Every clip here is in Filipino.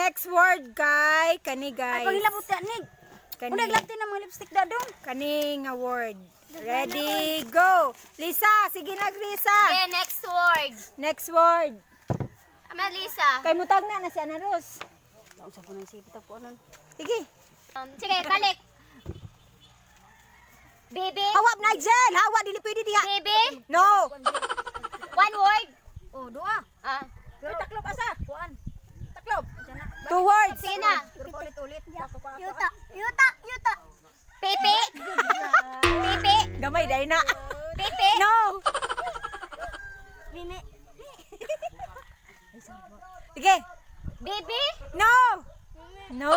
next word kay kani guys. Ay, paghilabot yan, Nig. Kani. Kung naglapti ng mga lipstick na doon. Kani nga word. Ready, go. Lisa, sige na Lisa. Okay, next word. Next word. Lisa. Kay mutag na si Ana Ros. Usap ko ng sipit po nun. Sige. Sige, balik. Baby. Hawak Nigel, hawak dili pwede diha. Baby. No. One word. Oh, dua. Ah. Pero taklob asa. Kuan. Taklob. Two words. Sige na. Pero ulit-ulit. Yuta. Yuta. Yuta. Pepe. Pepe. Gamay dai na. Pepe. No. Mimi. Sige. Baby. No. No.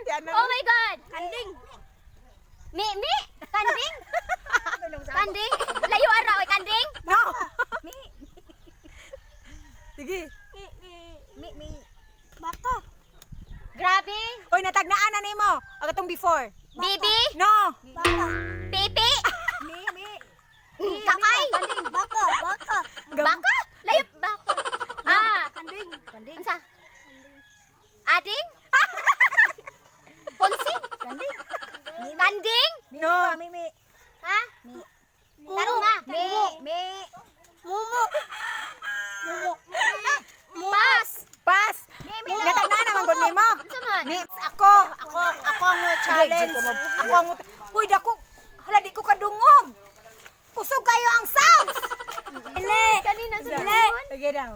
Yan na. Oh my God. Kanding. Mi. Kanding. Kanding. Layo araw ay kanding. No. Sige. Mi. Baka. Grabe. Oy, natagnaan na nimo. Ang atong before. Baby. No. Baka. Pepe. Mi. Kakay. Kanding. Baka. Baka. Layo baka. Ah. Kanding. Kanding. Ansa? Ading? Ponsing? Kanding. Kanding? No. Mi. Ha? Tarong na. Mi. Mumu. Pass. Pass. Natagnaan naman gud nimo. Ano man? Ni ako ang challenge. Ako ang Uy, dako. Hala di ko kadungog. Kusog kayo ang sounds. Ile. Kanina sa Ile. Sige daw.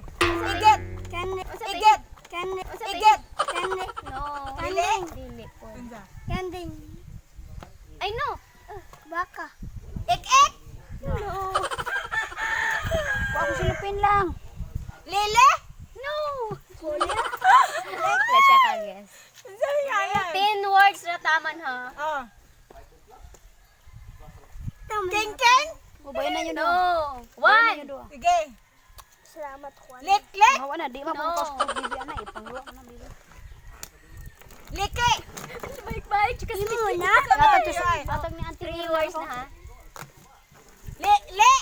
Igit. Kanding. Igit. Kanding. Igit. Kanding. No. Dili. Dili po. Kanding. Ay no. Baka. Ik. No. Huwag ko silupin lang. Lele. No. Kuya. Wala siya ka, guess. Sabi nga yan. 10 words na taman ha. Oh. King. Ubayan na nyo No. doon. 1. Sige. Salamat, Juan. Lik. Mawa na, di No. mapangkos ko. Bibi, ana, ipangluwa ka na, bibi. Liki. Balik-balik. Chika Di mo na? Latag to sa batag ni Auntie 3 words na ha. Le.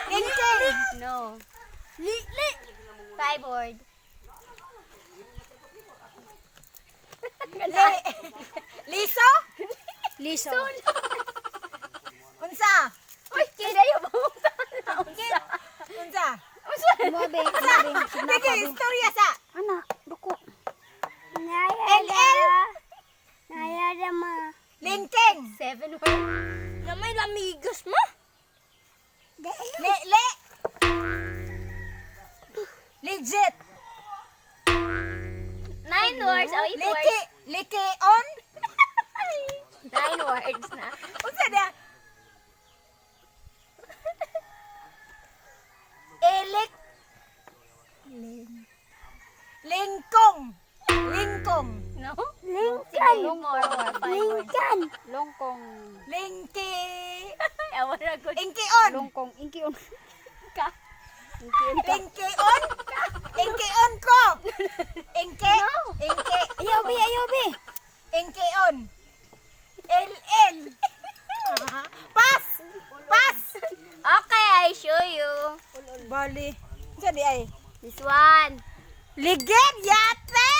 King. No. Li. 5 word. Liso. Liso. Unsa? Uy, kaya yung bumunta na. Unsa? Umabe. Sige, istorya sa. Ana, duko. LL. Naya dama. Lingking. 7 words. Namay lamigos mo? Le. Legit. 9 words. Oh, 8 words. Liki on. 9 words na. Unsa da? Elik. Lingkong. No? Lingkan. Sige, more or 5 words. Lingkan. Longkong. Lingki. Ewan na good Inki on. Longkong. Inki on. ka. Inki on. Inki on ko. Inki. Inki. Ayobi. Inki on. LL. Pass. Okay, I show you. Bali. Unsa di ay? This one. Ligid yate!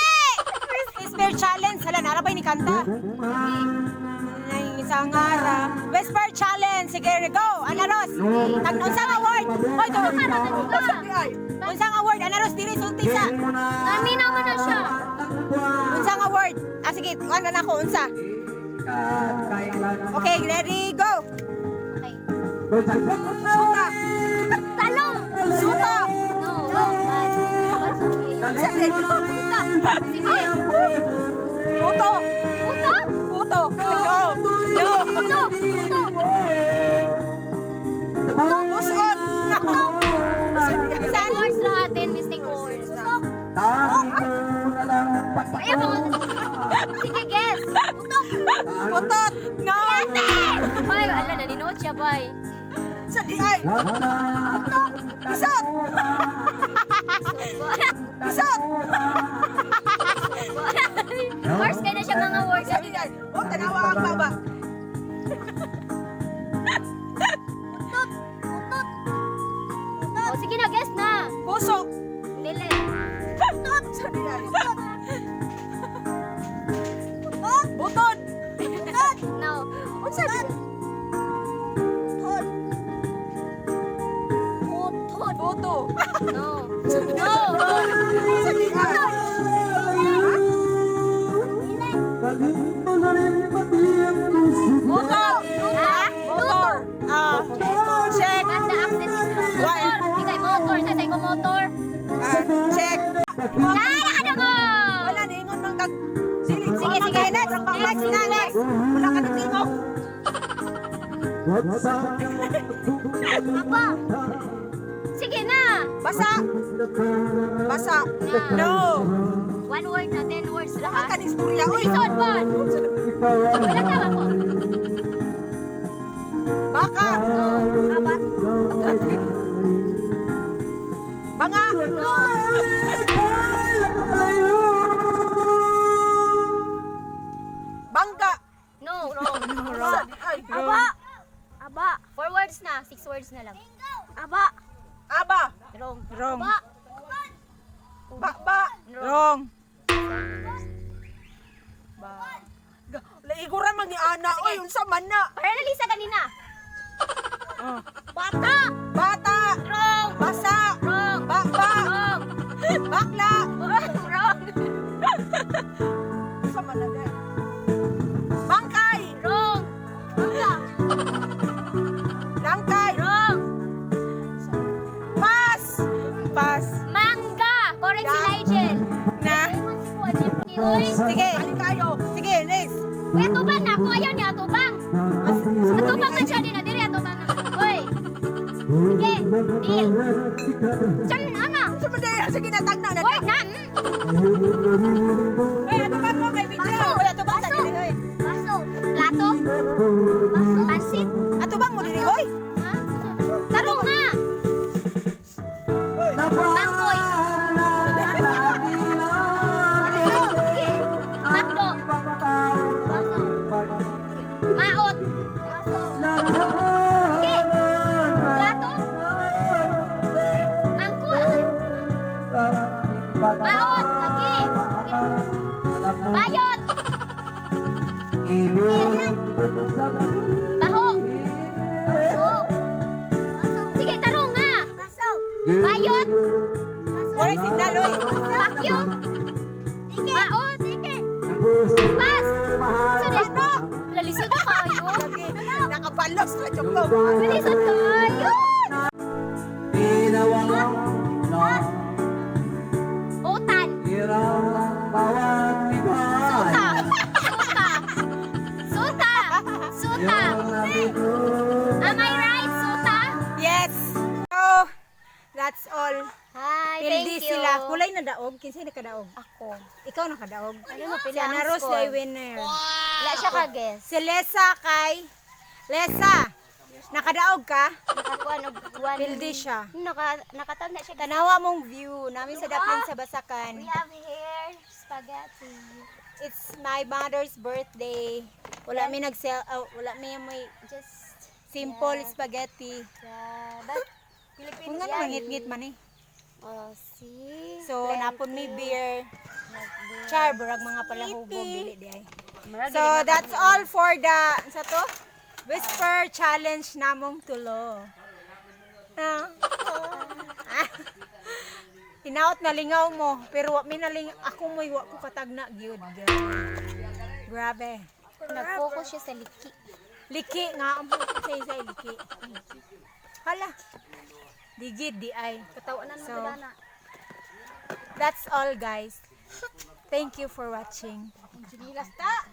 Whisper challenge. Hala, narabay ni kanta. Isang ara. Whisper challenge. Sige, go. Anaros. Unsang award. Hoy, to. Unsang award. Anaros, diri sulti sa. Nami naman na siya. Unsang award. Ah, sige. Ano na ako. Unsa. Okay, ready, go. Okay. Suta. Talong. Suta. No. What's okay? Suta. Sige. Puto. Puto. Puto. Go. Go. Puto. Puto. Puson. Mistake words lahat din. Mistake words. Ayaw mo. Sige, guess. Puto. Putot. No. Ay, ala, nanonood siya, boy. Sa di ay. Pusot. Pusot. Words kayo na siya mga words. Sa di ay. Oh, tanawa ang baba. O, sige na, guess na. Puso. Dili. Unsa? Photo. No. No. Unsa di ay? Motor. Ha? Motor. Check. Basta access is motor. Ikay motor. Sa ko motor. Check. Ano mo? Wala na ingon mang kag sige Sige, sige. next. Wala ka natingog. Apa? Sige na. Basa. Basa. Na. No. 1 word na 10 words Wala lahat. ka istorya oy. Lisod po. Wala ka ako. Baka. Abat. Banga. Bangka. No, wrong. Ay, Aba. Aba. 4 words na. 6 words na lang. Aba. Aba. Wrong. Wrong. Aba. Ba. Wrong. Ba. Laiguran man ni Ana. Oy, unsa man na? Para na Lisa kanina. Oh. Bata. Bata. Wrong. Basa. Wrong. Bakba. Wrong. Bakla. Wrong. Unsa man na din? Bangkay. Wrong. Bangka. Langkay. Wrong. Pas. Pas. Mangga. Correct si Nigel. Na. Uy. Sige. Ali kayo. Sige, next. Uy, atubang na ako. Ayaw niya atubang. Atubang na siya din na. Diri atubang na. Uy. Sige. Deal. Diyan na nga. Unsa man din? Sige na tagna na. Uy, na. Ay, ato ba mo kay video? Uy, ato ba sa dili oy? Baso. Plato. Baso. Pansit. Ato bang mo dili oy? Ha? Tarong nga. Bangkoy. Takbo. Baso. Maot. Baso. Sige. Plato. Mangkul. Maot. Lagi. Bayot. Baho. Baso. Sige, tarong nga. Bayot. Wala signal oy. Vacuum. Maot. Sige. Pas. Sunod. Lalisod na kayo. Lagi nakabalos na jud ko. Lalisod kayo. Utan. Suta. Suta. Suta. Am I right, Suta? Yes. So, that's all. Hi, Pildi thank you. sila. Kulay na daog. Kinsay nakadaog? Ako. Ikaw nakadaog. Ano mo, Si pila ang Ana Rose score? day winner. Wala siya ka-guess. Si Lesa kay Lesa. Nakadaog ka? Nakakuha og one. Pildi siya. Nakatag na siya. Tanawa mong view namin sa Daplin sa Basakan. We have here spaghetti. It's my mother's birthday. Wala mi wala mi may Just simple spaghetti. but Kung nga mangit-ngit man eh. oh, see. So, napon mi beer. Char, burag mga palahubog dili di ay. Marag So, that's all for the, sa to? Whisper challenge namong tulo. Hinaot na lingaw mo, pero wa mi naling ako mo'y wa ko katagna gyud. Grabe. nag-focus siya sa liki. Liki nga ang sa isa liki. Hala. Digid di ay. Katawanan mo So, dana. that's all guys. Thank you for watching. Ang sinilas ta.